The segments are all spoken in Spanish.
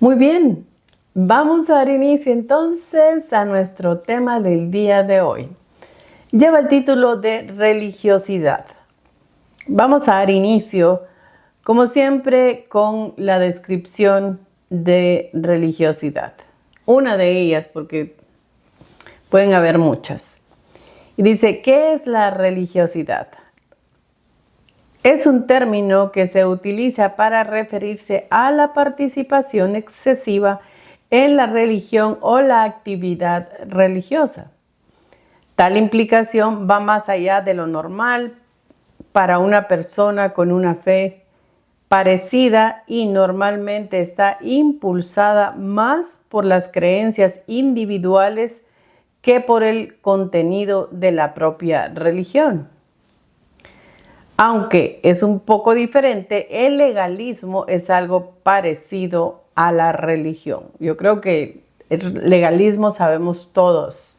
Muy bien, vamos a dar inicio entonces a nuestro tema del día de hoy. Lleva el título de religiosidad. Vamos a dar inicio, como siempre, con la descripción de religiosidad. Una de ellas, porque pueden haber muchas. Y dice, ¿qué es la religiosidad? Es un término que se utiliza para referirse a la participación excesiva en la religión o la actividad religiosa. Tal implicación va más allá de lo normal para una persona con una fe parecida y normalmente está impulsada más por las creencias individuales que por el contenido de la propia religión. Aunque es un poco diferente, el legalismo es algo parecido a la religión. Yo creo que el legalismo sabemos todos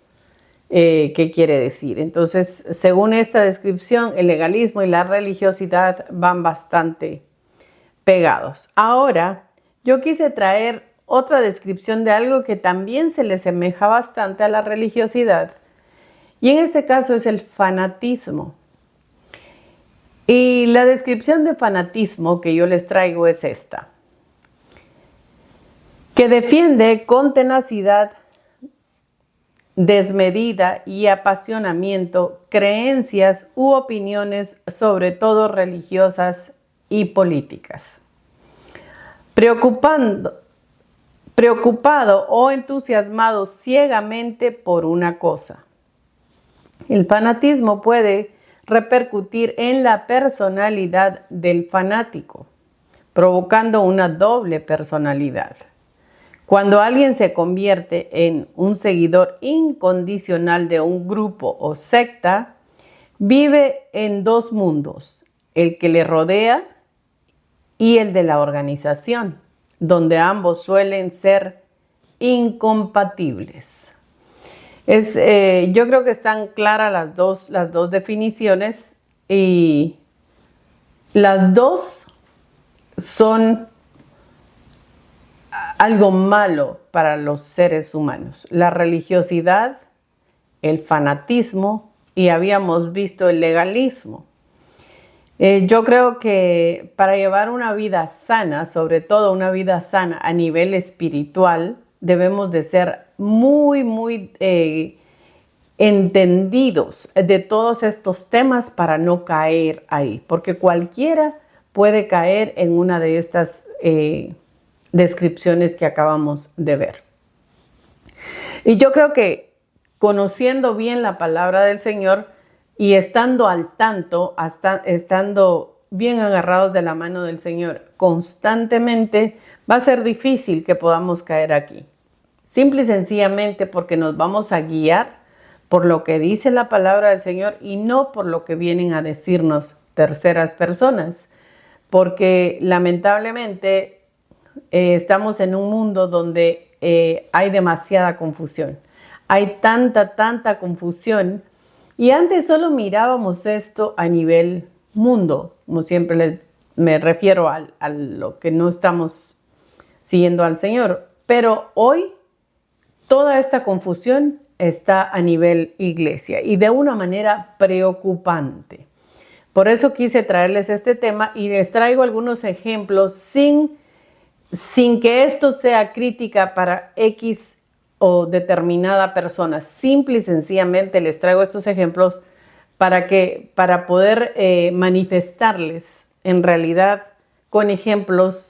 qué quiere decir. Entonces, según esta descripción, el legalismo y la religiosidad van bastante pegados. Ahora, yo quise traer otra descripción de algo que también se le asemeja bastante a la religiosidad, y en este caso es el fanatismo. Y la descripción de fanatismo que yo les traigo es esta: que defiende con tenacidad, desmedida y apasionamiento creencias u opiniones, sobre todo religiosas y políticas. Preocupado o entusiasmado ciegamente por una cosa. El fanatismo puede repercutir en la personalidad del fanático, provocando una doble personalidad. Cuando alguien se convierte en un seguidor incondicional de un grupo o secta, vive en dos mundos, el que le rodea y el de la organización, donde ambos suelen ser incompatibles. Yo creo que están claras las dos definiciones, y las dos son algo malo para los seres humanos. La religiosidad, el fanatismo, y habíamos visto el legalismo. Yo creo que para llevar una vida sana, sobre todo una vida sana a nivel espiritual, debemos de ser muy entendidos de todos estos temas para no caer ahí, porque cualquiera puede caer en una de estas descripciones que acabamos de ver. Y yo creo que conociendo bien la palabra del Señor y estando al tanto, estando bien agarrados de la mano del Señor constantemente, va a ser difícil que podamos caer aquí. Simple y sencillamente porque nos vamos a guiar por lo que dice la palabra del Señor y no por lo que vienen a decirnos terceras personas. Porque lamentablemente estamos en un mundo donde hay demasiada confusión. Hay tanta confusión. Y antes solo mirábamos esto a nivel mundo, como siempre me refiero a lo que no estamos siguiendo al Señor. Pero hoy toda esta confusión está a nivel iglesia y de una manera preocupante. Por eso quise traerles este tema y les traigo algunos ejemplos sin que esto sea crítica para X o determinada persona. Simple y sencillamente les traigo estos ejemplos para poder manifestarles en realidad con ejemplos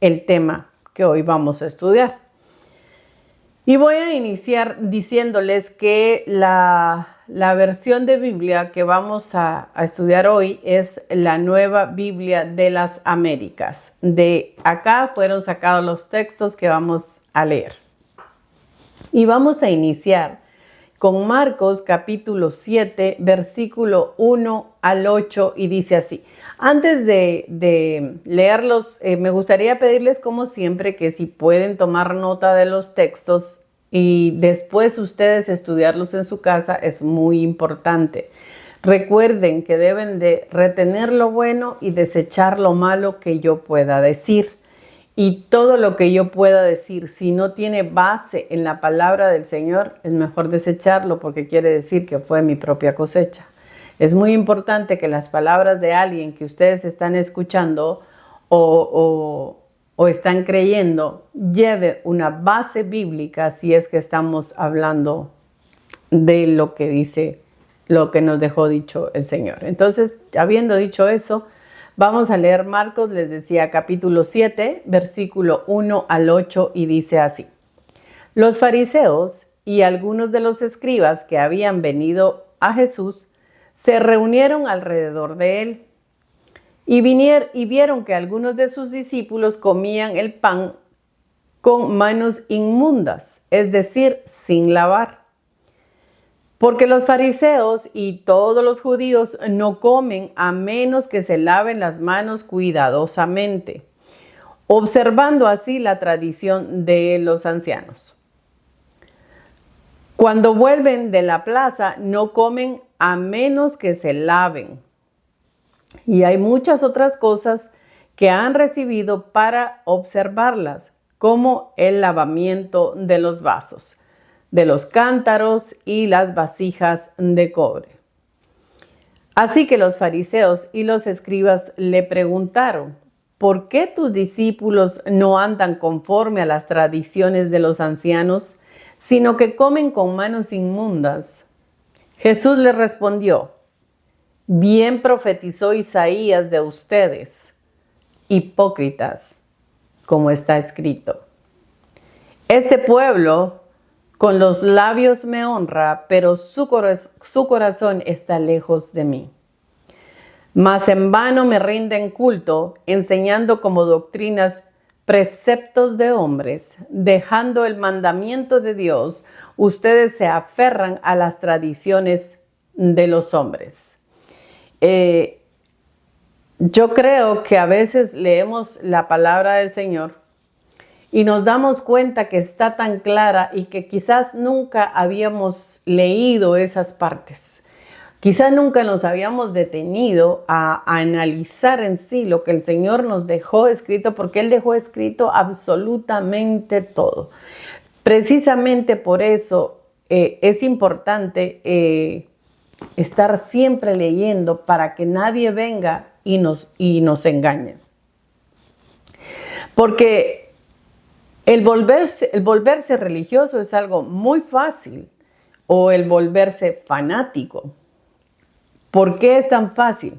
el tema que hoy vamos a estudiar. Y voy a iniciar diciéndoles que la versión de Biblia que vamos a estudiar hoy es la Nueva Biblia de las Américas. De acá fueron sacados los textos que vamos a leer. Y vamos a iniciar con Marcos capítulo 7, versículo 1 al 8, y dice así. Antes de leerlos, me gustaría pedirles como siempre que si pueden tomar nota de los textos y después ustedes estudiarlos en su casa, es muy importante. Recuerden que deben de retener lo bueno y desechar lo malo que yo pueda decir. Y todo lo que yo pueda decir, si no tiene base en la palabra del Señor, es mejor desecharlo porque quiere decir que fue mi propia cosecha. Es muy importante que las palabras de alguien que ustedes están escuchando o están creyendo lleve una base bíblica si es que estamos hablando de lo que dice, lo que nos dejó dicho el Señor. Entonces, habiendo dicho eso, vamos a leer Marcos, les decía, capítulo 7, versículo 1 al 8, y dice así. Los fariseos y algunos de los escribas que habían venido a Jesús se reunieron alrededor de él y vieron que algunos de sus discípulos comían el pan con manos inmundas, es decir, sin lavar. Porque los fariseos y todos los judíos no comen a menos que se laven las manos cuidadosamente, observando así la tradición de los ancianos. Cuando vuelven de la plaza, no comen a menos que se laven. Y hay muchas otras cosas que han recibido para observarlas, como el lavamiento de los vasos, de los cántaros y las vasijas de cobre. Así que los fariseos y los escribas le preguntaron, ¿por qué tus discípulos no andan conforme a las tradiciones de los ancianos, sino que comen con manos inmundas? Jesús les respondió, bien profetizó Isaías de ustedes, hipócritas, como está escrito. Este pueblo con los labios me honra, pero su corazón está lejos de mí. Mas en vano me rinden culto, enseñando como doctrinas preceptos de hombres. Dejando el mandamiento de Dios, ustedes se aferran a las tradiciones de los hombres. Yo creo que a veces leemos la palabra del Señor y nos damos cuenta que está tan clara y que quizás nunca habíamos leído esas partes. Quizás nunca nos habíamos detenido a analizar en sí lo que el Señor nos dejó escrito, porque Él dejó escrito absolutamente todo. Precisamente por eso es importante estar siempre leyendo para que nadie venga y nos engañe. Porque el volverse religioso es algo muy fácil, o el volverse fanático. ¿Por qué es tan fácil?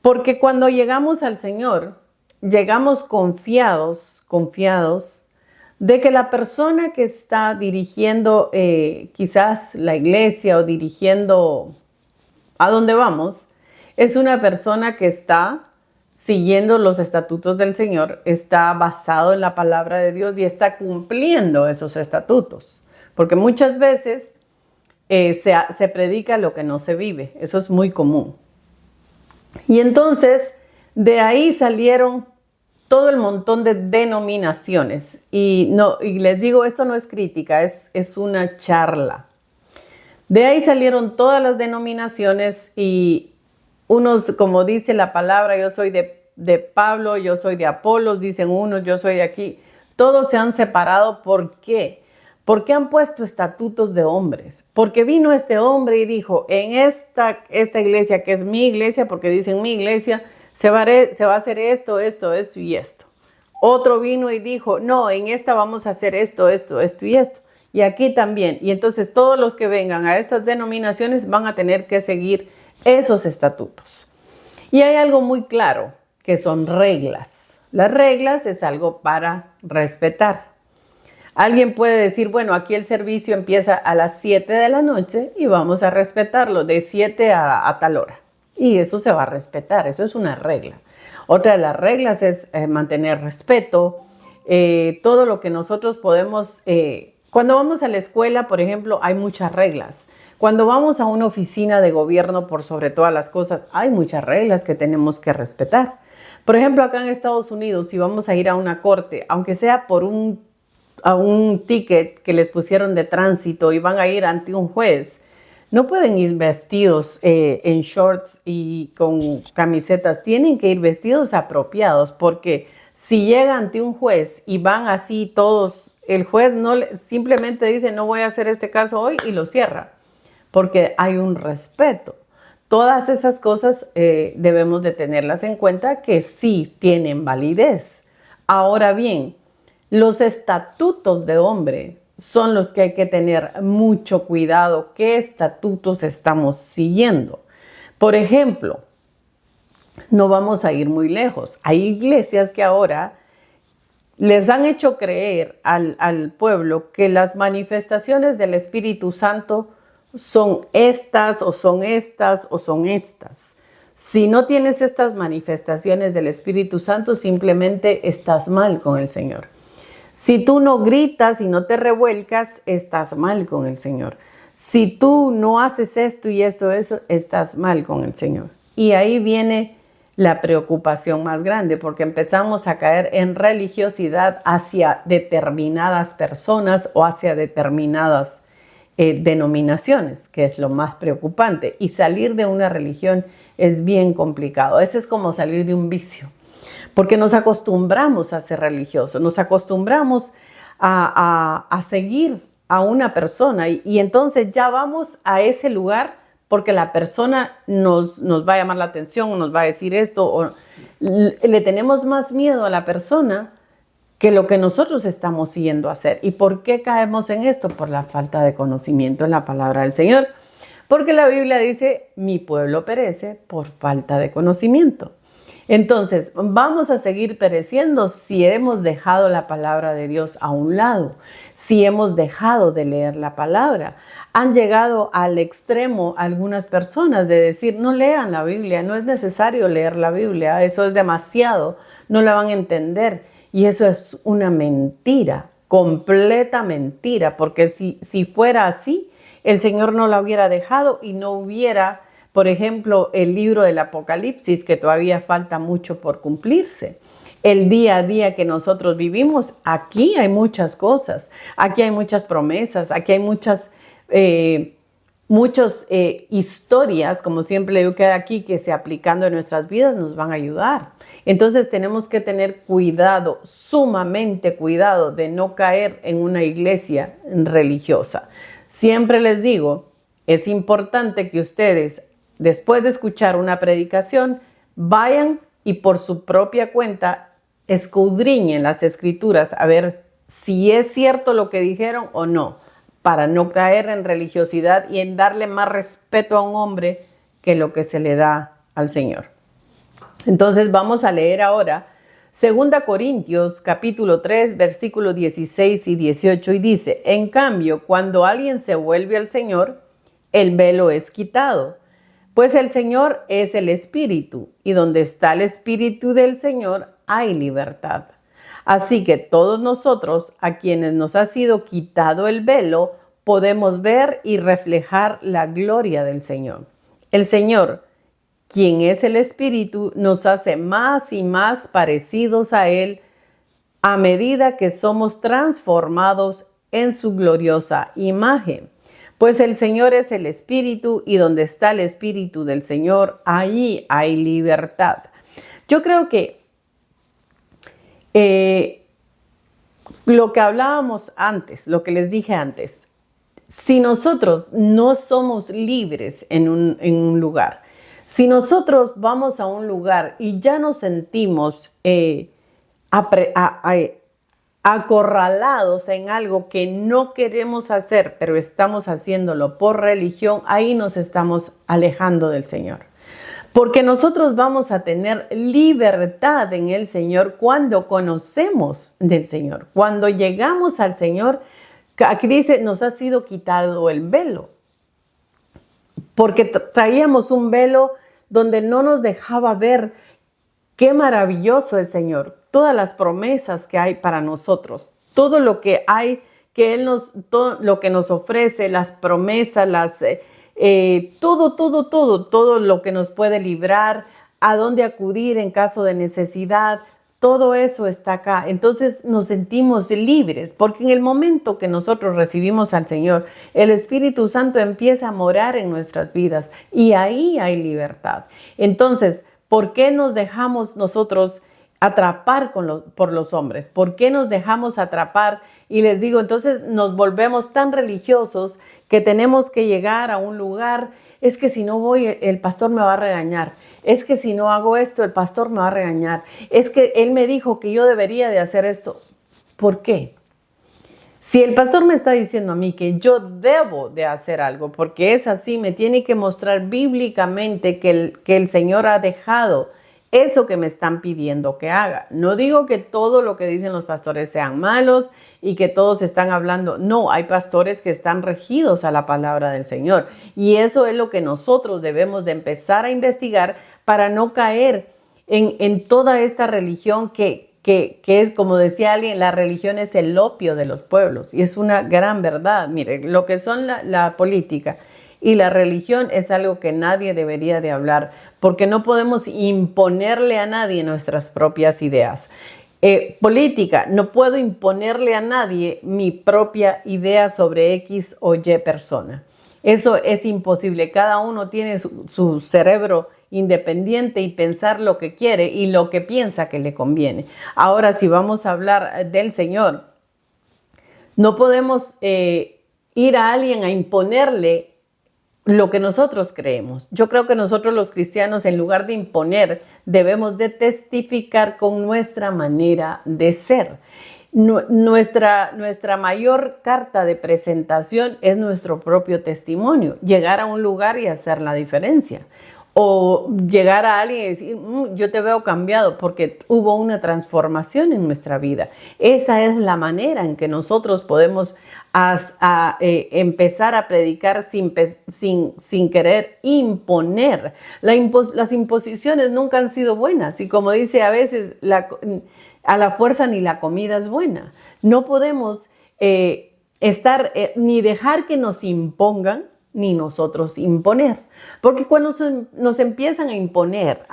Porque cuando llegamos al Señor, llegamos confiados de que la persona que está dirigiendo quizás la iglesia o dirigiendo a donde vamos, es una persona que está siguiendo los estatutos del Señor, está basado en la palabra de Dios y está cumpliendo esos estatutos. Porque muchas veces se predica lo que no se vive. Eso es muy común. Y entonces, de ahí salieron todo el montón de denominaciones. Y les digo, esto no es crítica, es una charla. De ahí salieron todas las denominaciones y unos, como dice la palabra, yo soy de Pablo, yo soy de Apolos, dicen unos, yo soy de aquí. Todos se han separado. ¿Por qué? Porque han puesto estatutos de hombres. Porque vino este hombre y dijo, en esta iglesia, que es mi iglesia, porque dicen mi iglesia, se va a hacer esto y esto. Otro vino y dijo, no, en esta vamos a hacer esto y esto. Y aquí también. Y entonces todos los que vengan a estas denominaciones van a tener que seguir esos estatutos. Y hay algo muy claro, que son reglas. Las reglas es algo para respetar. Alguien puede decir, bueno, aquí el servicio empieza a las 7 de la noche y vamos a respetarlo de 7 a tal hora. Y eso se va a respetar, eso es una regla. Otra de las reglas es mantener respeto, todo lo que nosotros podemos... cuando vamos a la escuela, por ejemplo, hay muchas reglas. Cuando vamos a una oficina de gobierno, por sobre todas las cosas, hay muchas reglas que tenemos que respetar. Por ejemplo, acá en Estados Unidos, si vamos a ir a una corte, aunque sea por a un ticket que les pusieron de tránsito y van a ir ante un juez, no pueden ir vestidos en shorts y con camisetas, tienen que ir vestidos apropiados, porque Si llega ante un juez y van así todos, el juez simplemente dice no voy a hacer este caso hoy y lo cierra, porque hay un respeto. Todas esas cosas debemos de tenerlas en cuenta que sí tienen validez. Ahora bien, los estatutos de hombre son los que hay que tener mucho cuidado. ¿Qué estatutos estamos siguiendo? Por ejemplo, no vamos a ir muy lejos. Hay iglesias que ahora les han hecho creer al pueblo que las manifestaciones del Espíritu Santo son estas o son estas o son estas. Si no tienes estas manifestaciones del Espíritu Santo, simplemente estás mal con el Señor. Si tú no gritas y no te revuelcas, estás mal con el Señor. Si tú no haces esto y esto, eso, estás mal con el Señor. Y ahí viene la preocupación más grande, porque empezamos a caer en religiosidad hacia determinadas personas o hacia determinadas denominaciones, que es lo más preocupante. Y salir de una religión es bien complicado. Ese es como salir de un vicio, porque nos acostumbramos a ser religiosos, nos acostumbramos a seguir a una persona y entonces ya vamos a ese lugar porque la persona nos va a llamar la atención o nos va a decir esto, o le tenemos más miedo a la persona que lo que nosotros estamos siguiendo hacer. ¿Y por qué caemos en esto? Por la falta de conocimiento en la palabra del Señor. Porque la Biblia dice, mi pueblo perece por falta de conocimiento. Entonces, vamos a seguir pereciendo si hemos dejado la palabra de Dios a un lado, si hemos dejado de leer la palabra. Han llegado al extremo algunas personas de decir, no lean la Biblia, no es necesario leer la Biblia, eso es demasiado, no la van a entender. Y eso es una mentira, completa mentira, porque si fuera así, el Señor no la hubiera dejado y no hubiera, por ejemplo, el libro del Apocalipsis, que todavía falta mucho por cumplirse. El día a día que nosotros vivimos, aquí hay muchas cosas, aquí hay muchas promesas, aquí hay muchas historias, como siempre le digo que aquí, que se aplicando en nuestras vidas nos van a ayudar. Entonces tenemos que tener cuidado, sumamente cuidado, de no caer en una iglesia religiosa. Siempre les digo, es importante que ustedes, después de escuchar una predicación, vayan y por su propia cuenta escudriñen las escrituras a ver si es cierto lo que dijeron o no, para no caer en religiosidad y en darle más respeto a un hombre que lo que se le da al Señor. Entonces vamos a leer ahora 2 Corintios capítulo 3 versículos 16 y 18 y dice, en cambio, cuando alguien se vuelve al Señor, el velo es quitado, pues el Señor es el Espíritu y donde está el Espíritu del Señor hay libertad. Así que todos nosotros, a quienes nos ha sido quitado el velo, podemos ver y reflejar la gloria del Señor. El Señor, quien es el Espíritu, nos hace más y más parecidos a Él a medida que somos transformados en su gloriosa imagen. Pues el Señor es el Espíritu y donde está el Espíritu del Señor, allí hay libertad. Yo creo que lo que hablábamos antes, lo que les dije antes, si nosotros no somos libres en un lugar, si nosotros vamos a un lugar y ya nos sentimos acorralados en algo que no queremos hacer, pero estamos haciéndolo por religión, ahí nos estamos alejando del Señor. Porque nosotros vamos a tener libertad en el Señor cuando conocemos del Señor. Cuando llegamos al Señor, aquí dice, nos ha sido quitado el velo. Porque traíamos un velo donde no nos dejaba ver qué maravilloso es el Señor, todas las promesas que hay para nosotros, todo lo que hay, que todo lo que nos ofrece, las promesas, todo lo que nos puede librar, a dónde acudir en caso de necesidad, todo eso está acá. Entonces nos sentimos libres, porque en el momento que nosotros recibimos al Señor, el Espíritu Santo empieza a morar en nuestras vidas y ahí hay libertad. Entonces, ¿por qué nos dejamos nosotros atrapar por los hombres? ¿Por qué nos dejamos atrapar? Y les digo, entonces nos volvemos tan religiosos que tenemos que llegar a un lugar. Es que si no voy, el pastor me va a regañar. Es que si no hago esto, el pastor me va a regañar. Es que él me dijo que yo debería de hacer esto. ¿Por qué? Si el pastor me está diciendo a mí que yo debo de hacer algo, porque es así, me tiene que mostrar bíblicamente que el Señor ha dejado eso que me están pidiendo que haga. No digo que todo lo que dicen los pastores sean malos y que todos están hablando. No, hay pastores que están regidos a la palabra del Señor. Y eso es lo que nosotros debemos de empezar a investigar para no caer en toda esta religión que es, como decía alguien, la religión es el opio de los pueblos. Y es una gran verdad. Mire, lo que son la política y la religión es algo que nadie debería de hablar, porque no podemos imponerle a nadie nuestras propias ideas. Política, no puedo imponerle a nadie mi propia idea sobre X o Y persona. Eso es imposible. Cada uno tiene su cerebro independiente y pensar lo que quiere y lo que piensa que le conviene. Ahora, si vamos a hablar del Señor, no podemos ir a alguien a imponerle lo que nosotros creemos. Yo creo que nosotros los cristianos, en lugar de imponer, debemos de testificar con nuestra manera de ser. Nuestra mayor carta de presentación es nuestro propio testimonio. Llegar a un lugar y hacer la diferencia. O llegar a alguien y decir, yo te veo cambiado porque hubo una transformación en nuestra vida. Esa es la manera en que nosotros podemos empezar a predicar sin querer imponer. Las imposiciones nunca han sido buenas y, como dice a veces, a la fuerza ni la comida es buena. No podemos ni dejar que nos impongan ni nosotros imponer. Porque cuando nos empiezan a imponer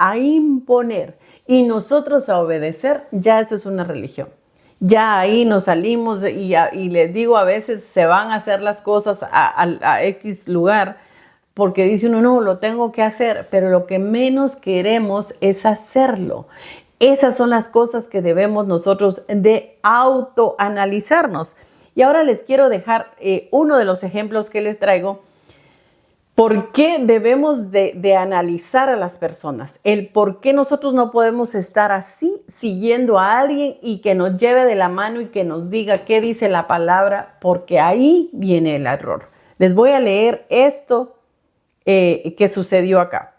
y nosotros a obedecer, ya eso es una religión. Ya ahí nos salimos y les digo, a veces se van a hacer las cosas a X lugar porque dice uno, no, lo tengo que hacer, pero lo que menos queremos es hacerlo. Esas son las cosas que debemos nosotros de autoanalizarnos. Y ahora les quiero dejar uno de los ejemplos que les traigo. ¿Por qué debemos de analizar a las personas? El por qué nosotros no podemos estar así siguiendo a alguien y que nos lleve de la mano y que nos diga qué dice la palabra, porque ahí viene el error. Les voy a leer esto que sucedió acá.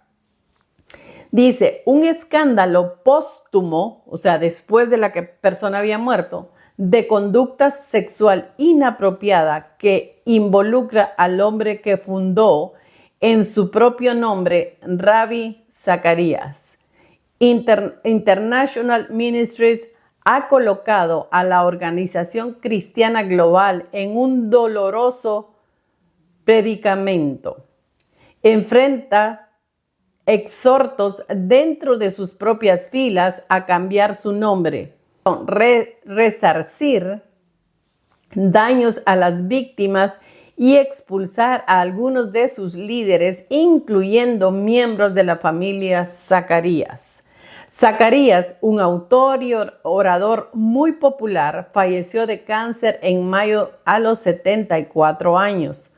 Dice, un escándalo póstumo, o sea, después de la que persona había muerto, de conducta sexual inapropiada que involucra al hombre que fundó en su propio nombre, Ravi Zacharias. International Ministries ha colocado a la Organización Cristiana Global en un doloroso predicamento. Enfrenta exhortos dentro de sus propias filas a cambiar su nombre, resarcir daños a las víctimas y expulsar a algunos de sus líderes, incluyendo miembros de la familia Zacarías. Zacarías, un autor y orador muy popular, falleció de cáncer en mayo a los 74 años.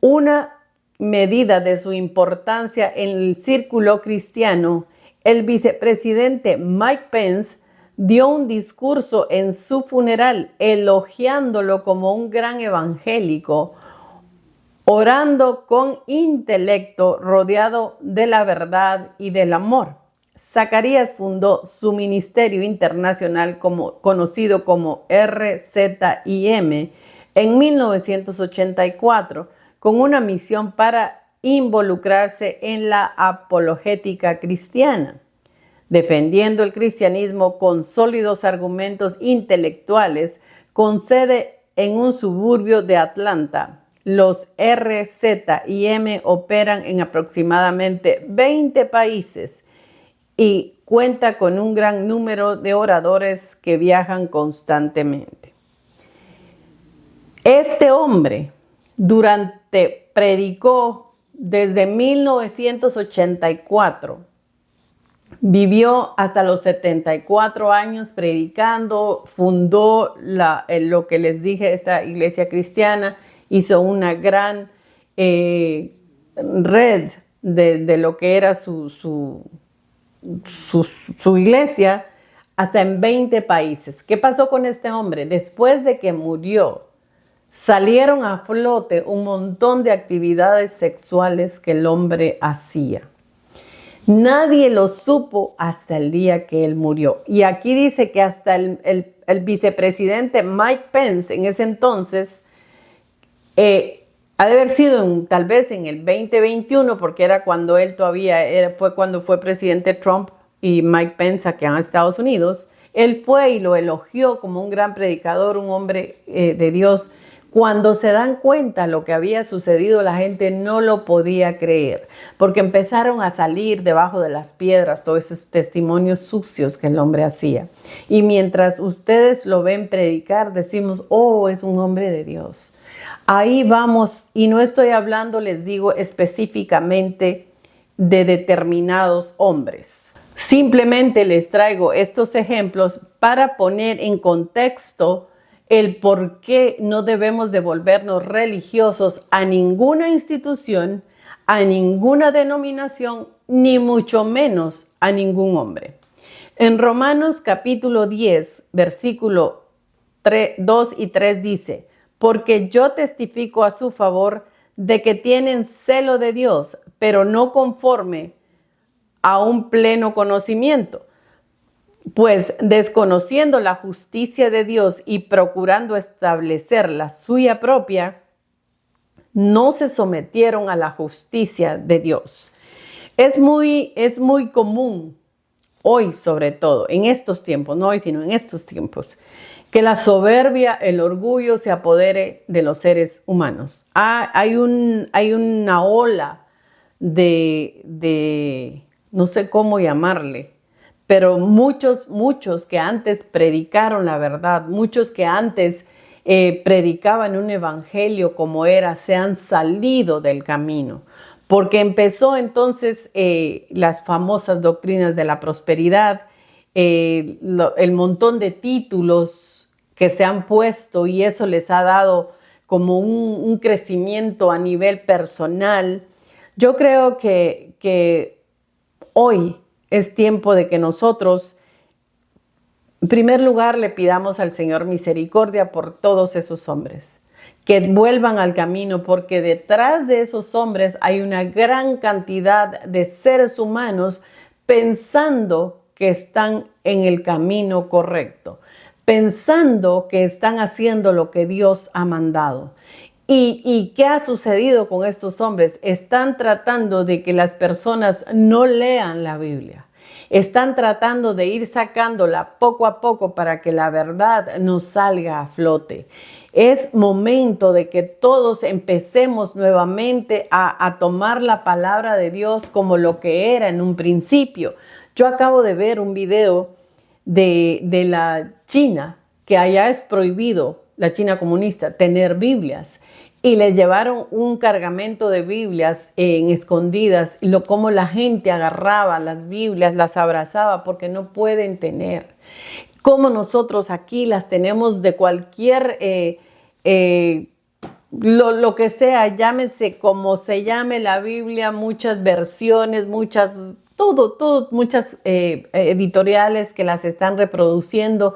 Una medida de su importancia en el círculo cristiano, el vicepresidente Mike Pence dio un discurso en su funeral elogiándolo como un gran evangélico, orando con intelecto, rodeado de la verdad y del amor. Zacarías fundó su ministerio internacional conocido como RZIM en 1984 con una misión para involucrarse en la apologética cristiana, defendiendo el cristianismo con sólidos argumentos intelectuales, con sede en un suburbio de Atlanta. Los RZIM operan en aproximadamente 20 países y cuenta con un gran número de oradores que viajan constantemente. Este hombre predicó desde 1984 Vivió hasta los 74 años predicando, fundó lo que les dije, esta iglesia cristiana, hizo una gran red de lo que era su iglesia, hasta en 20 países. ¿Qué pasó con este hombre? Después de que murió, salieron a flote un montón de actividades sexuales que el hombre hacía. Nadie lo supo hasta el día que él murió. Y aquí dice que hasta el vicepresidente Mike Pence en ese entonces, ha de haber sido tal vez en el 2021, porque era cuando él todavía, fue cuando fue presidente Trump y Mike Pence aquí en Estados Unidos. Él fue y lo elogió como un gran predicador, un hombre de Dios. Cuando se dan cuenta lo que había sucedido, la gente no lo podía creer, porque empezaron a salir debajo de las piedras todos esos testimonios sucios que el hombre hacía. Y mientras ustedes lo ven predicar, decimos, oh, es un hombre de Dios. Ahí vamos, y no estoy hablando, les digo, específicamente de determinados hombres. Simplemente les traigo estos ejemplos para poner en contexto el por qué no debemos de volvernos religiosos a ninguna institución, a ninguna denominación, ni mucho menos a ningún hombre. En Romanos capítulo 10, versículo 2 y 3 dice, porque yo testifico a su favor de que tienen celo de Dios, pero no conforme a un pleno conocimiento. Pues desconociendo la justicia de Dios y procurando establecer la suya propia, no se sometieron a la justicia de Dios. Es muy común hoy, sobre todo, en estos tiempos, no hoy, sino en estos tiempos, que la soberbia, el orgullo se apodere de los seres humanos. Hay una ola de no sé cómo llamarle, pero muchos que antes predicaron la verdad, muchos que antes predicaban un evangelio como era, se han salido del camino. Porque empezó entonces las famosas doctrinas de la prosperidad, el montón de títulos que se han puesto y eso les ha dado como un crecimiento a nivel personal. Yo creo que hoy es tiempo de que nosotros, en primer lugar, le pidamos al Señor misericordia por todos esos hombres, que vuelvan al camino, porque detrás de esos hombres hay una gran cantidad de seres humanos pensando que están en el camino correcto, pensando que están haciendo lo que Dios ha mandado. ¿Y qué ha sucedido con estos hombres? Están tratando de que las personas no lean la Biblia. Están tratando de ir sacándola poco a poco para que la verdad nos salga a flote. Es momento de que todos empecemos nuevamente a tomar la palabra de Dios como lo que era en un principio. Yo acabo de ver un video de la China, que allá es prohibido, la China comunista, tener Biblias. Y les llevaron un cargamento de Biblias en escondidas, y cómo la gente agarraba las Biblias, las abrazaba porque no pueden tener. Como nosotros aquí las tenemos de cualquier, lo que sea, llámese como se llame la Biblia, muchas versiones, muchas editoriales que las están reproduciendo.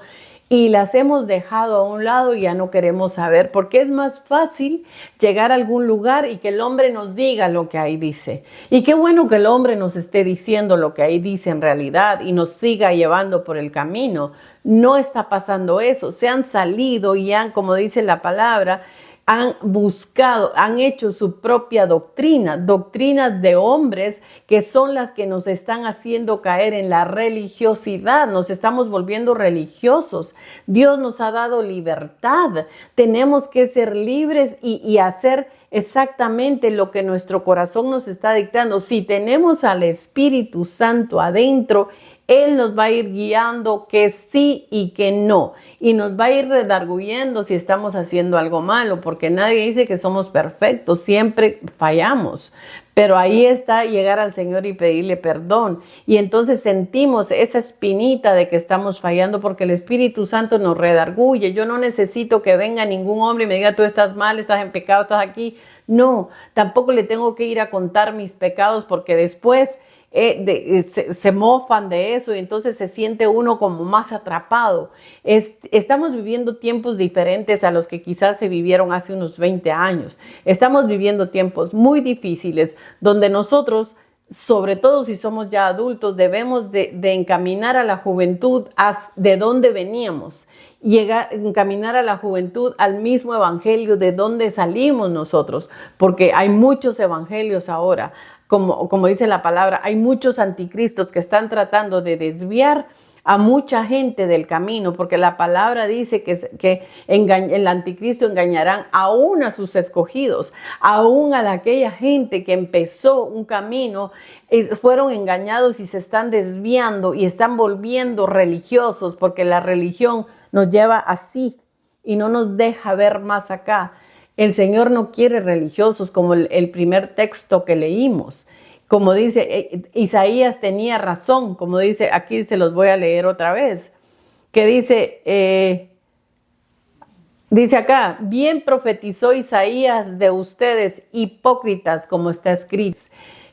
Y las hemos dejado a un lado y ya no queremos saber, porque es más fácil llegar a algún lugar y que el hombre nos diga lo que ahí dice. Y qué bueno que el hombre nos esté diciendo lo que ahí dice en realidad y nos siga llevando por el camino. No está pasando eso. Se han salido y han, como dice la palabra, han buscado, han hecho su propia doctrina, doctrinas de hombres que son las que nos están haciendo caer en la religiosidad. Nos estamos volviendo religiosos. Dios nos ha dado libertad. Tenemos que ser libres y hacer exactamente lo que nuestro corazón nos está dictando. Si tenemos al Espíritu Santo adentro, Él nos va a ir guiando que sí y que no. Y nos va a ir redarguyendo si estamos haciendo algo malo, porque nadie dice que somos perfectos, siempre fallamos. Pero ahí está llegar al Señor y pedirle perdón. Y entonces sentimos esa espinita de que estamos fallando porque el Espíritu Santo nos redarguye. Yo no necesito que venga ningún hombre y me diga, tú estás mal, estás en pecado, estás aquí. No, tampoco le tengo que ir a contar mis pecados porque después se mofan de eso y entonces se siente uno como más atrapado. Estamos viviendo tiempos diferentes a los que quizás se vivieron hace unos 20 años. Estamos viviendo tiempos muy difíciles donde nosotros, sobre todo si somos ya adultos, debemos de encaminar a la juventud de donde veníamos. Encaminar a la juventud al mismo evangelio de donde salimos nosotros, porque hay muchos evangelios ahora. Como dice la palabra, hay muchos anticristos que están tratando de desviar a mucha gente del camino, porque la palabra dice que el anticristo engañarán aún a sus escogidos, aún a aquella gente que empezó un camino, fueron engañados y se están desviando y están volviendo religiosos, porque la religión nos lleva así y no nos deja ver más acá. El Señor no quiere religiosos como el primer texto que leímos. Como dice, Isaías tenía razón, como dice, aquí se los voy a leer otra vez, que dice acá, bien profetizó Isaías de ustedes, hipócritas, como está escrito.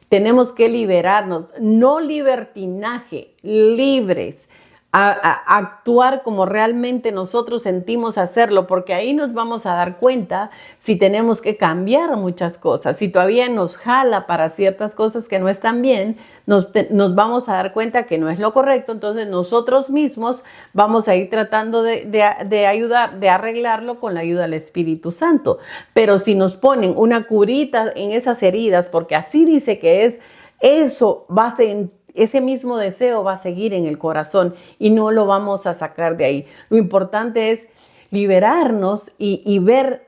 Tenemos que liberarnos, no libertinaje, libres. A actuar como realmente nosotros sentimos hacerlo, porque ahí nos vamos a dar cuenta si tenemos que cambiar muchas cosas, si todavía nos jala para ciertas cosas que no están bien, nos vamos a dar cuenta que no es lo correcto, entonces nosotros mismos vamos a ir tratando de ayudar, de arreglarlo con la ayuda del Espíritu Santo. Pero si nos ponen una curita en esas heridas, porque así dice que es, eso va a ser... Ese mismo deseo va a seguir en el corazón y no lo vamos a sacar de ahí. Lo importante es liberarnos y ver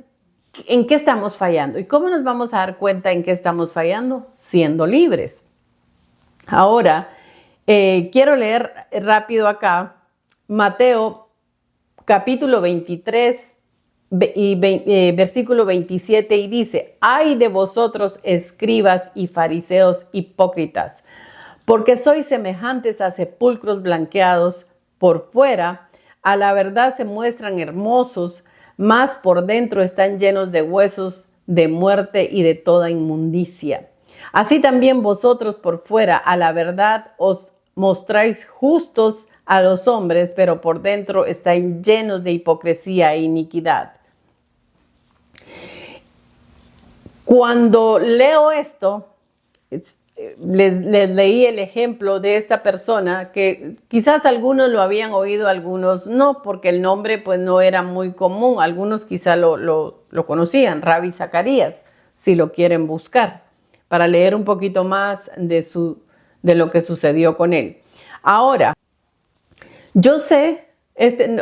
en qué estamos fallando. ¿Y cómo nos vamos a dar cuenta en qué estamos fallando? Siendo libres. Ahora, quiero leer rápido acá Mateo capítulo 23 versículo 27 y dice, ay de vosotros escribas y fariseos hipócritas, porque sois semejantes a sepulcros blanqueados por fuera, a la verdad se muestran hermosos, mas por dentro están llenos de huesos, de muerte y de toda inmundicia. Así también vosotros por fuera, a la verdad os mostráis justos a los hombres, pero por dentro estáis llenos de hipocresía e iniquidad. Cuando leo esto, les leí el ejemplo de esta persona que quizás algunos lo habían oído, algunos no, porque el nombre pues no era muy común. Algunos quizás lo conocían, Rabbi Zacarías, si lo quieren buscar, para leer un poquito más de lo que sucedió con él. Ahora, yo sé,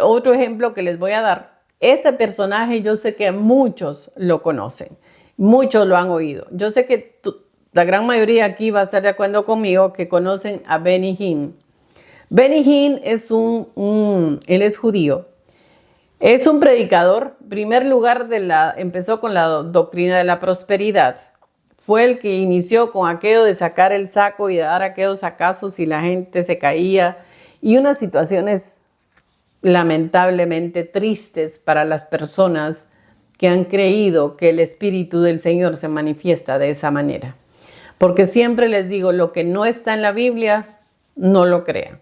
otro ejemplo que les voy a dar, este personaje yo sé que muchos lo conocen, muchos lo han oído. Yo sé que la gran mayoría aquí va a estar de acuerdo conmigo que conocen a Benny Hinn. Benny Hinn es él es judío. Es un predicador. En primer lugar, empezó con la doctrina de la prosperidad. Fue el que inició con aquello de sacar el saco y de dar aquellos sacazos y la gente se caía. Y unas situaciones lamentablemente tristes para las personas que han creído que el Espíritu del Señor se manifiesta de esa manera. Porque siempre les digo, lo que no está en la Biblia, no lo crean.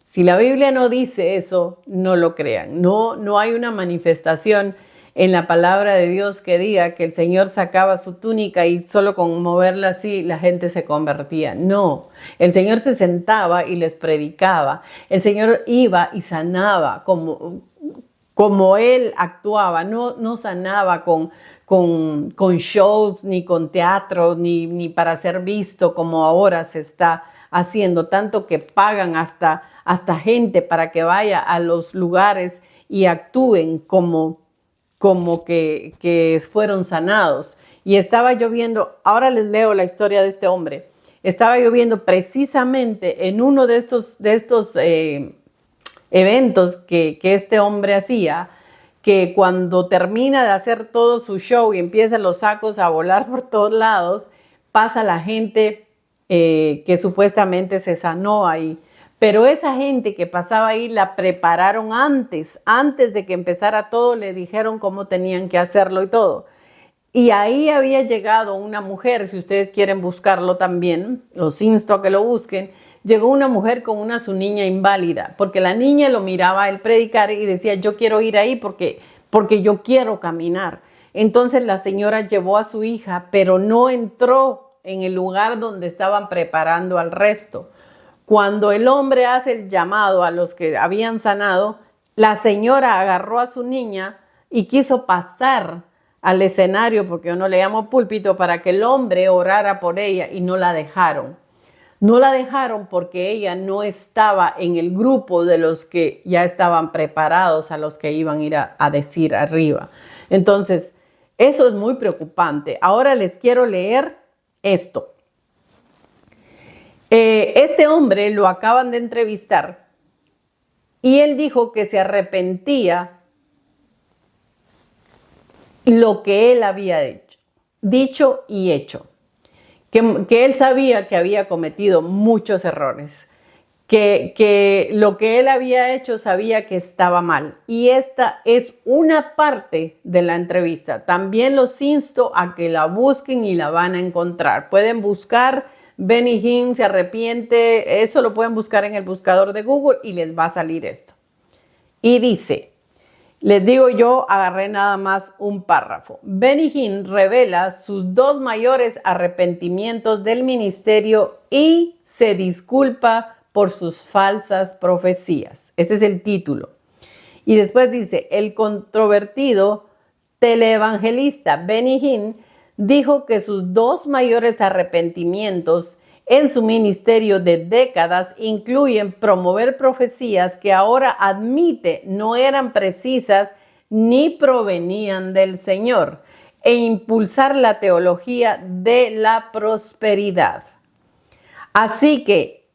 Si la Biblia no dice eso, no lo crean. No hay una manifestación en la palabra de Dios que diga que el Señor sacaba su túnica y solo con moverla así la gente se convertía. No, el Señor se sentaba y les predicaba. El Señor iba y sanaba como Él actuaba. No sanaba con shows, ni con teatro, ni para ser visto como ahora se está haciendo, tanto que pagan hasta gente para que vaya a los lugares y actúen como que fueron sanados. Y estaba yo viendo, ahora les leo la historia de este hombre, estaba yo viendo precisamente en uno de estos eventos que este hombre hacía, que cuando termina de hacer todo su show y empiezan los sacos a volar por todos lados, pasa la gente que supuestamente se sanó ahí. Pero esa gente que pasaba ahí la prepararon antes de que empezara todo, le dijeron cómo tenían que hacerlo y todo. Y ahí había llegado una mujer, si ustedes quieren buscarlo también, los insto a que lo busquen. Llegó una mujer con su niña inválida, porque la niña lo miraba a él predicar y decía, yo quiero ir ahí porque yo quiero caminar. Entonces la señora llevó a su hija, pero no entró en el lugar donde estaban preparando al resto. Cuando el hombre hace el llamado a los que habían sanado, la señora agarró a su niña y quiso pasar al escenario, porque yo no le llamo púlpito, para que el hombre orara por ella, y no la dejaron. No la dejaron porque ella no estaba en el grupo de los que ya estaban preparados, a los que iban a ir a decir arriba. Entonces, eso es muy preocupante. Ahora les quiero leer esto. Este hombre lo acaban de entrevistar y él dijo que se arrepentía lo que él había dicho y hecho. Que él sabía que había cometido muchos errores. Que lo que él había hecho sabía que estaba mal. Y esta es una parte de la entrevista. También los insto a que la busquen y la van a encontrar. Pueden buscar Benny Hinn se arrepiente. Eso lo pueden buscar en el buscador de Google y les va a salir esto. Y dice, les digo, yo agarré nada más un párrafo. Benny Hinn revela sus 2 mayores arrepentimientos del ministerio y se disculpa por sus falsas profecías. Ese es el título. Y después dice, el controvertido teleevangelista Benny Hinn dijo que sus 2 mayores arrepentimientos en su ministerio de décadas incluyen promover profecías que ahora admite no eran precisas ni provenían del Señor, e impulsar la teología de la prosperidad. Así que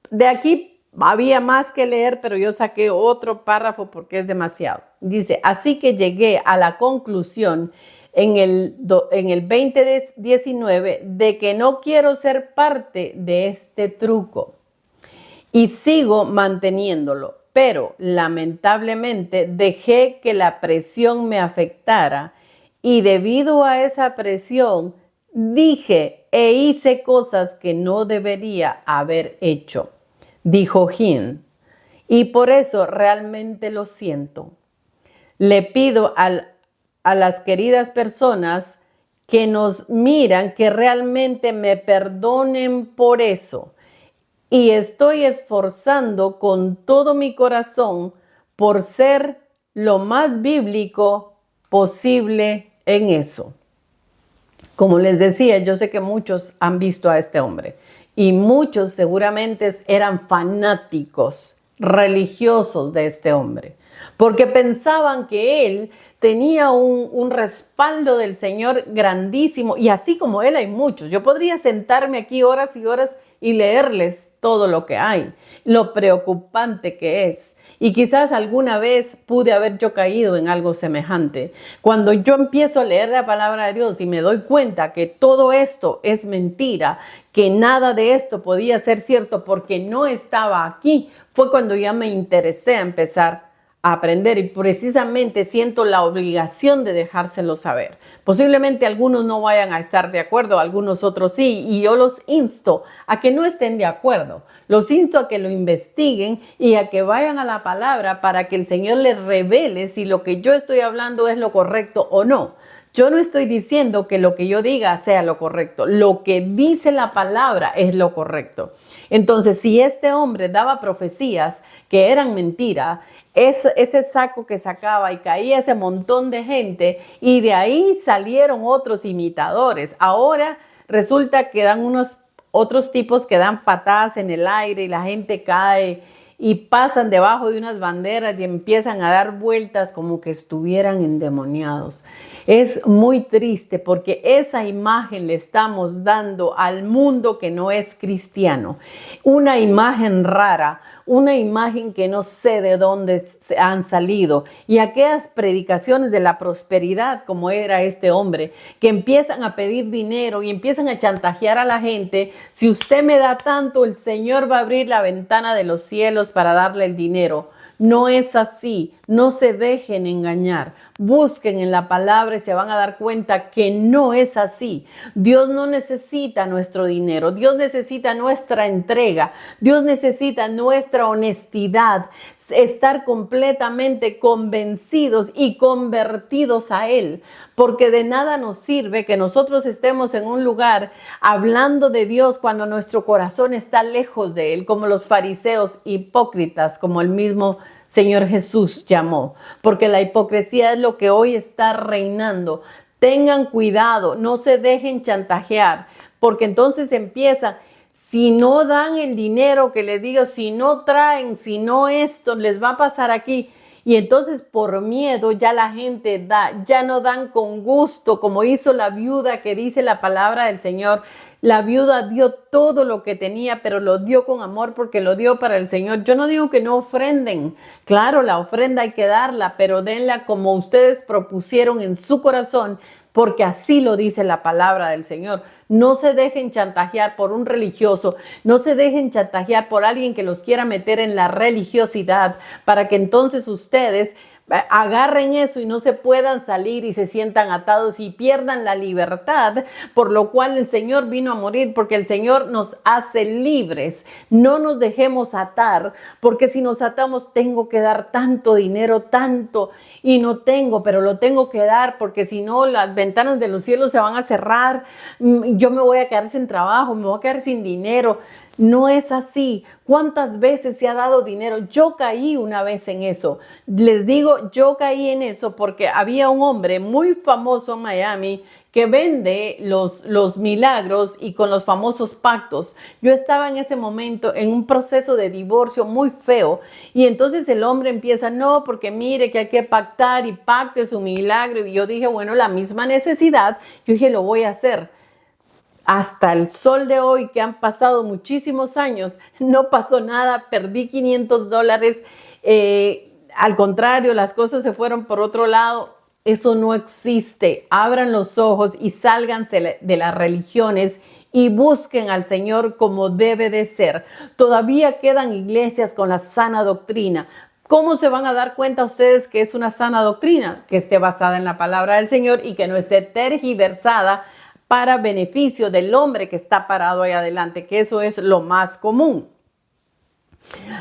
de aquí había más que leer, pero yo saqué otro párrafo porque es demasiado. Dice, así que llegué a la conclusión en el 2019 de que no quiero ser parte de este truco y sigo manteniéndolo, pero lamentablemente dejé que la presión me afectara y debido a esa presión dije e hice cosas que no debería haber hecho, dijo Hinn, y por eso realmente lo siento. Le pido a las queridas personas que nos miran que realmente me perdonen por eso. Y estoy esforzando con todo mi corazón por ser lo más bíblico posible en eso. Como les decía, yo sé que muchos han visto a este hombre y muchos seguramente eran fanáticos religiosos de este hombre, porque pensaban que él tenía un respaldo del Señor grandísimo, y así como él hay muchos. Yo podría sentarme aquí horas y horas y leerles todo lo que hay, lo preocupante que es. Y quizás alguna vez pude haber yo caído en algo semejante. Cuando yo empiezo a leer la palabra de Dios y me doy cuenta que todo esto es mentira, que nada de esto podía ser cierto porque no estaba aquí, fue cuando ya me interesé a empezar a aprender, y precisamente siento la obligación de dejárselo saber. Posiblemente algunos no vayan a estar de acuerdo, algunos otros sí, y yo los insto a que no estén de acuerdo. Los insto a que lo investiguen y a que vayan a la palabra para que el Señor les revele si lo que yo estoy hablando es lo correcto o no. Yo no estoy diciendo que lo que yo diga sea lo correcto. Lo que dice la palabra es lo correcto. Entonces, si este hombre daba profecías que eran mentira, ese saco que sacaba y caía ese montón de gente, y de ahí salieron otros imitadores. Ahora resulta que dan unos otros tipos que dan patadas en el aire y la gente cae y pasan debajo de unas banderas y empiezan a dar vueltas como que estuvieran endemoniados. Es muy triste porque esa imagen le estamos dando al mundo que no es cristiano. Una imagen rara, una imagen que no sé de dónde han salido. Y aquellas predicaciones de la prosperidad, como era este hombre, que empiezan a pedir dinero y empiezan a chantajear a la gente. Si usted me da tanto, el Señor va a abrir la ventana de los cielos para darle el dinero. No es así, no se dejen engañar. Busquen en la palabra y se van a dar cuenta que no es así. Dios no necesita nuestro dinero, Dios necesita nuestra entrega, Dios necesita nuestra honestidad, estar completamente convencidos y convertidos a Él. Porque de nada nos sirve que nosotros estemos en un lugar hablando de Dios cuando nuestro corazón está lejos de Él, como los fariseos hipócritas, como el mismo Señor Jesús llamó. Porque la hipocresía es lo que hoy está reinando. Tengan cuidado, no se dejen chantajear, porque entonces empieza, si no dan el dinero que les digo, si no traen, si no esto, les va a pasar aquí. Y entonces por miedo ya la gente da, ya no dan con gusto, como hizo la viuda que dice la palabra del Señor. La viuda dio todo lo que tenía, pero lo dio con amor porque lo dio para el Señor. Yo no digo que no ofrenden. Claro, la ofrenda hay que darla, pero denla como ustedes propusieron en su corazón, porque así lo dice la palabra del Señor. No se dejen chantajear por un religioso, no se dejen chantajear por alguien que los quiera meter en la religiosidad para que entonces ustedes agarren eso y no se puedan salir y se sientan atados y pierdan la libertad, por lo cual el Señor vino a morir, porque el Señor nos hace libres. No nos dejemos atar, porque si nos atamos, tengo que dar tanto dinero, tanto, y no tengo, pero lo tengo que dar, porque si no, las ventanas de los cielos se van a cerrar, yo me voy a quedar sin trabajo, me voy a quedar sin dinero. No es así. ¿Cuántas veces se ha dado dinero? Yo caí una vez en eso. Les digo, yo caí en eso porque había un hombre muy famoso en Miami que vende los milagros y con los famosos pactos. Yo estaba en ese momento en un proceso de divorcio muy feo y entonces el hombre empieza, no, porque mire que hay que pactar y pacte su milagro. Y yo dije, bueno, la misma necesidad, yo dije, lo voy a hacer. Hasta el sol de hoy, que han pasado muchísimos años, no pasó nada, perdí $500. Al contrario, las cosas se fueron por otro lado. Eso no existe. Abran los ojos y sálganse de las religiones y busquen al Señor como debe de ser. Todavía quedan iglesias con la sana doctrina. ¿Cómo se van a dar cuenta ustedes que es una sana doctrina? Que esté basada en la palabra del Señor y que no esté tergiversada para beneficio del hombre que está parado ahí adelante, que eso es lo más común.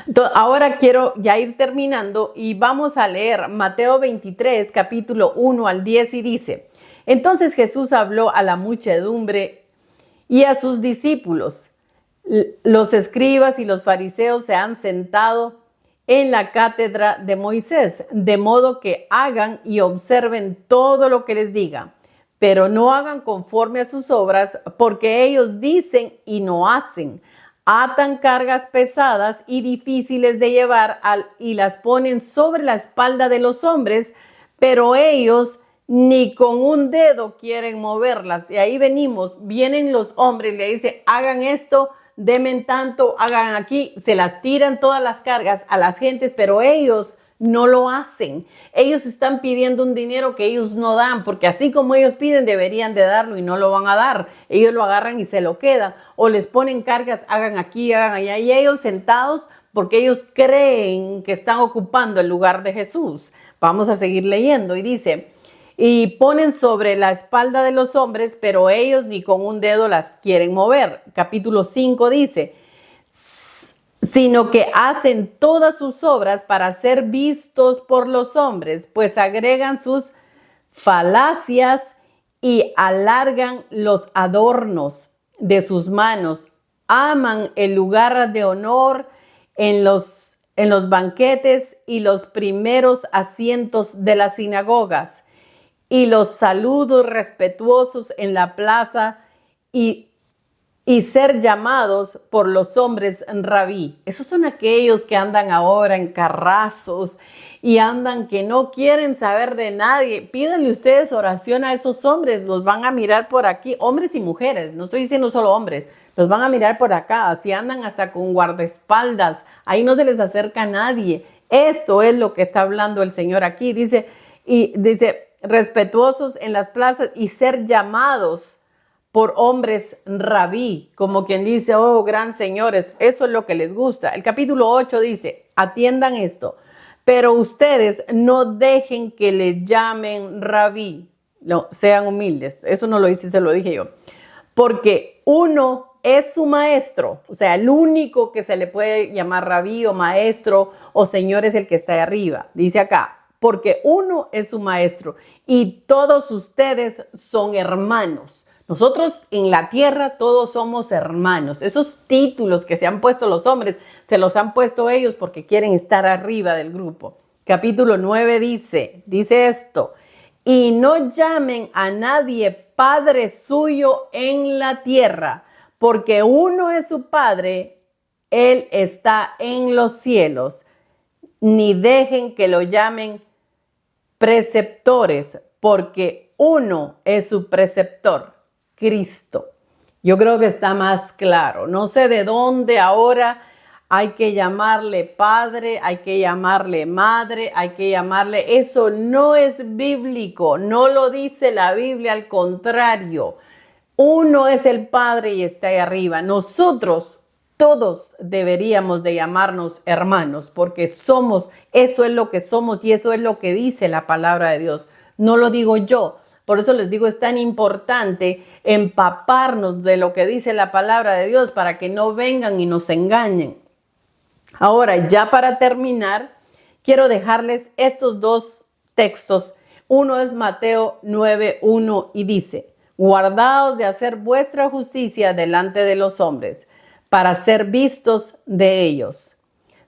Entonces, ahora quiero ya ir terminando y vamos a leer Mateo 23, capítulo 1 al 10 y dice, entonces Jesús habló a la muchedumbre y a sus discípulos. Los escribas y los fariseos se han sentado en la cátedra de Moisés, de modo que hagan y observen todo lo que les diga. Pero no hagan conforme a sus obras, porque ellos dicen y no hacen. Atan cargas pesadas y difíciles de llevar y las ponen sobre la espalda de los hombres, pero ellos ni con un dedo quieren moverlas. Y ahí vienen los hombres y le dicen, hagan esto, denme tanto, hagan aquí. Se las tiran todas las cargas a las gentes, pero ellos no lo hacen. Ellos están pidiendo un dinero que ellos no dan, porque así como ellos piden, deberían de darlo y no lo van a dar. Ellos lo agarran y se lo quedan, o les ponen cargas, hagan aquí, hagan allá, y ellos sentados porque ellos creen que están ocupando el lugar de Jesús. Vamos a seguir leyendo y dice, y ponen sobre la espalda de los hombres, pero ellos ni con un dedo las quieren mover. Capítulo 5 dice, sino que hacen todas sus obras para ser vistos por los hombres, pues agregan sus falacias y alargan los adornos de sus manos. Aman el lugar de honor en los banquetes y los primeros asientos de las sinagogas y los saludos respetuosos en la plaza y y ser llamados por los hombres rabí. Esos son aquellos que andan ahora en carrazos y andan que no quieren saber de nadie. Pídanle ustedes oración a esos hombres, los van a mirar por aquí, hombres y mujeres, no estoy diciendo solo hombres, los van a mirar por acá, si andan hasta con guardaespaldas, ahí no se les acerca a nadie. Esto es lo que está hablando el Señor aquí, dice, respetuosos en las plazas y ser llamados por hombres rabí, como quien dice, oh, gran señores, eso es lo que les gusta. El capítulo 8 dice, atiendan esto, pero ustedes no dejen que les llamen rabí, no, sean humildes. Eso no lo hice, se lo dije yo. Porque uno es su maestro, o sea, el único que se le puede llamar rabí o maestro o señor es el que está ahí arriba. Dice acá, porque uno es su maestro y todos ustedes son hermanos. Nosotros en la tierra todos somos hermanos. Esos títulos que se han puesto los hombres, se los han puesto ellos porque quieren estar arriba del grupo. Capítulo 9 dice esto, y no llamen a nadie padre suyo en la tierra, porque uno es su padre, él está en los cielos. Ni dejen que lo llamen preceptores, porque uno es su preceptor, Cristo. Yo creo que está más claro. No sé de dónde ahora hay que llamarle padre, hay que llamarle madre, hay que llamarle... Eso no es bíblico, no lo dice la Biblia, al contrario. Uno es el Padre y está ahí arriba. Nosotros todos deberíamos de llamarnos hermanos porque somos, eso es lo que somos y eso es lo que dice la palabra de Dios. No lo digo yo. Por eso les digo, es tan importante empaparnos de lo que dice la palabra de Dios para que no vengan y nos engañen. Ahora, ya para terminar, quiero dejarles estos dos textos. Uno es Mateo 9:1 y dice, guardaos de hacer vuestra justicia delante de los hombres, para ser vistos de ellos.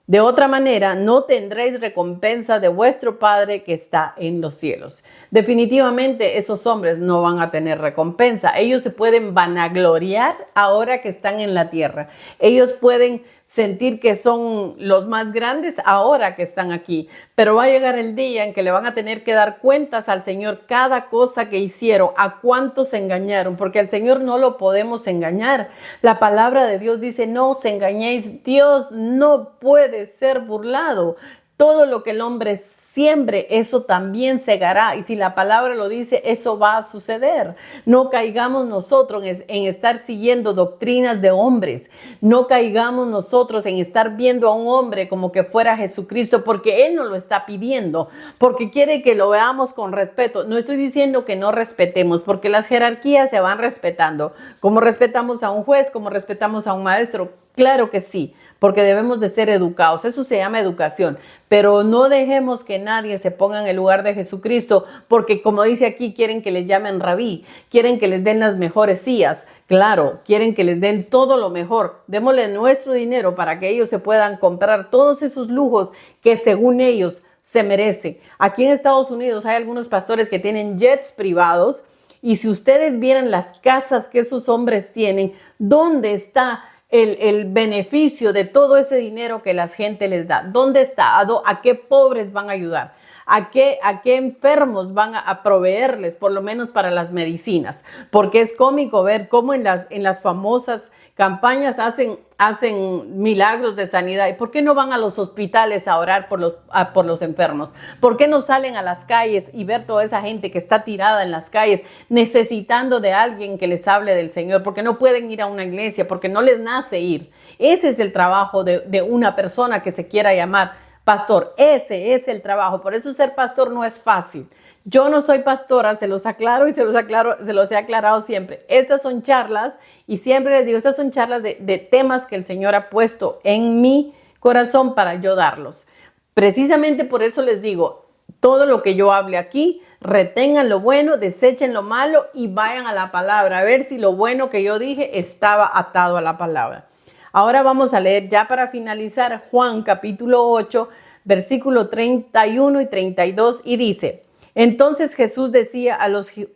De otra manera, no tendréis recompensa de vuestro Padre que está en los cielos. Definitivamente, esos hombres no van a tener recompensa. Ellos se pueden vanagloriar ahora que están en la tierra. Ellos pueden sentir que son los más grandes ahora que están aquí. Pero va a llegar el día en que le van a tener que dar cuentas al Señor cada cosa que hicieron, a cuántos se engañaron, porque al Señor no lo podemos engañar. La palabra de Dios dice, no os engañéis, Dios no puede ser burlado. Todo lo que el hombre siembre, eso también segará. Y si la palabra lo dice, eso va a suceder. No caigamos nosotros en estar siguiendo doctrinas de hombres. No caigamos nosotros en estar viendo a un hombre como que fuera Jesucristo, porque Él nos lo está pidiendo, porque quiere que lo veamos con respeto. No estoy diciendo que no respetemos, porque las jerarquías se van respetando. Como respetamos a un juez, como respetamos a un maestro. Claro que sí, porque debemos de ser educados. Eso se llama educación. Pero no dejemos que nadie se ponga en el lugar de Jesucristo, porque como dice aquí, quieren que les llamen rabí, quieren que les den las mejores sillas. Claro, quieren que les den todo lo mejor. Démosle nuestro dinero para que ellos se puedan comprar todos esos lujos que según ellos se merecen. Aquí en Estados Unidos hay algunos pastores que tienen jets privados, y si ustedes vieran las casas que esos hombres tienen, ¿dónde está el beneficio de todo ese dinero que la gente les da? ¿Dónde está? ¿A qué pobres van a ayudar? ¿A qué enfermos van a proveerles, por lo menos para las medicinas? Porque es cómico ver cómo en las famosas campañas hacen milagros de sanidad. ¿Y por qué no van a los hospitales a orar por los enfermos? ¿Por qué no salen a las calles y ver toda esa gente que está tirada en las calles necesitando de alguien que les hable del Señor? Porque no pueden ir a una iglesia, porque no les nace ir. Ese es el trabajo de una persona que se quiera llamar pastor. Ese es el trabajo. Por eso ser pastor no es fácil. Yo no soy pastora, se los aclaro y se los he aclarado siempre. Estas son charlas y siempre les digo, estas son charlas de temas que el Señor ha puesto en mi corazón para yo darlos. Precisamente por eso les digo, todo lo que yo hable aquí, retengan lo bueno, desechen lo malo y vayan a la palabra, a ver si lo bueno que yo dije estaba atado a la palabra. Ahora vamos a leer ya para finalizar Juan capítulo 8, versículo 31 y 32 y dice: entonces Jesús decía a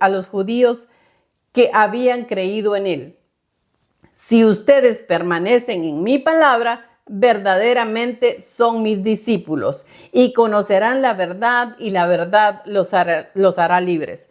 los judíos que habían creído en él: Si ustedes permanecen en mi palabra, verdaderamente son mis discípulos y conocerán la verdad y la verdad los hará libres.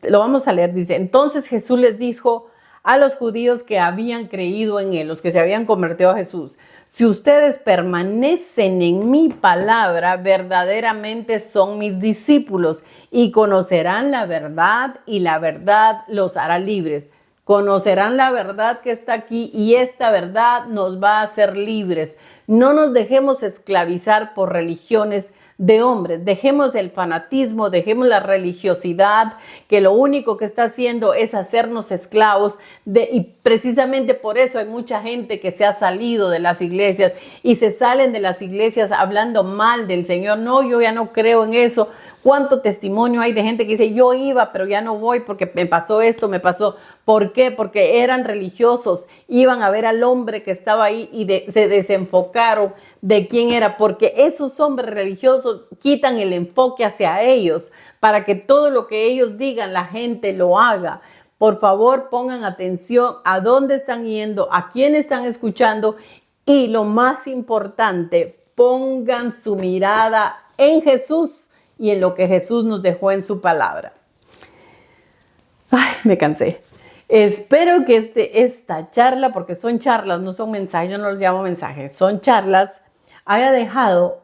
Lo vamos a leer, dice, entonces Jesús les dijo a los judíos que habían creído en él, los que se habían convertido a Jesús, si ustedes permanecen en mi palabra, verdaderamente son mis discípulos y conocerán la verdad y la verdad los hará libres. Conocerán la verdad que está aquí y esta verdad nos va a hacer libres. No nos dejemos esclavizar por religiones de hombres. Dejemos el fanatismo, dejemos la religiosidad, que lo único que está haciendo es hacernos esclavos. Y precisamente por eso hay mucha gente que se ha salido de las iglesias y se salen de las iglesias hablando mal del Señor. No, yo ya no creo en eso. ¿Cuánto testimonio hay de gente que dice, yo iba, pero ya no voy porque me pasó esto, me pasó? ¿Por qué? Porque eran religiosos, iban a ver al hombre que estaba ahí y se desenfocaron de quién era, porque esos hombres religiosos quitan el enfoque hacia ellos para que todo lo que ellos digan la gente lo haga. Por favor, pongan atención a dónde están yendo, a quién están escuchando y lo más importante, pongan su mirada en Jesús y en lo que Jesús nos dejó en su palabra. Ay, me cansé. Espero que esta charla, porque son charlas, no son mensajes, yo no los llamo mensajes, son charlas, haya dejado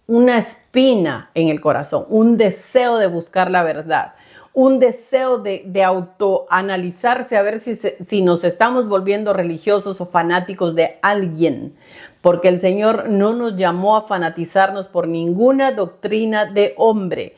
una espina en el corazón, un deseo de buscar la verdad, un deseo de autoanalizarse a ver si nos estamos volviendo religiosos o fanáticos de alguien, porque el Señor no nos llamó a fanatizarnos por ninguna doctrina de hombre.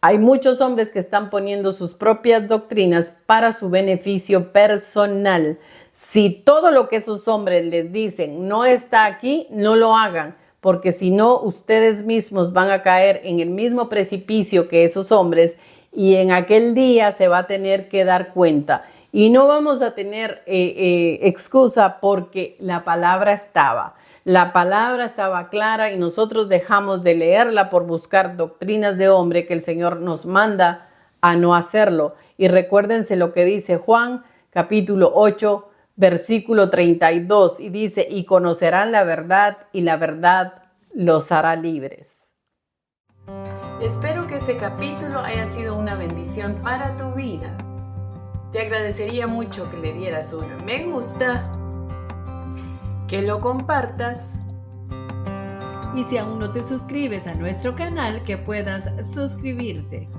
Hay muchos hombres que están poniendo sus propias doctrinas para su beneficio personal. Si todo lo que esos hombres les dicen no está aquí, no lo hagan, porque si no, ustedes mismos van a caer en el mismo precipicio que esos hombres y en aquel día se va a tener que dar cuenta. Y no vamos a tener excusa porque la palabra estaba. La palabra estaba clara y nosotros dejamos de leerla por buscar doctrinas de hombre que el Señor nos manda a no hacerlo. Y recuérdense lo que dice Juan, capítulo 8, versículo 32. Y dice, y conocerán la verdad y la verdad los hará libres. Espero que este capítulo haya sido una bendición para tu vida. Te agradecería mucho que le dieras un me gusta, que lo compartas y si aún no te suscribes a nuestro canal, que puedas suscribirte.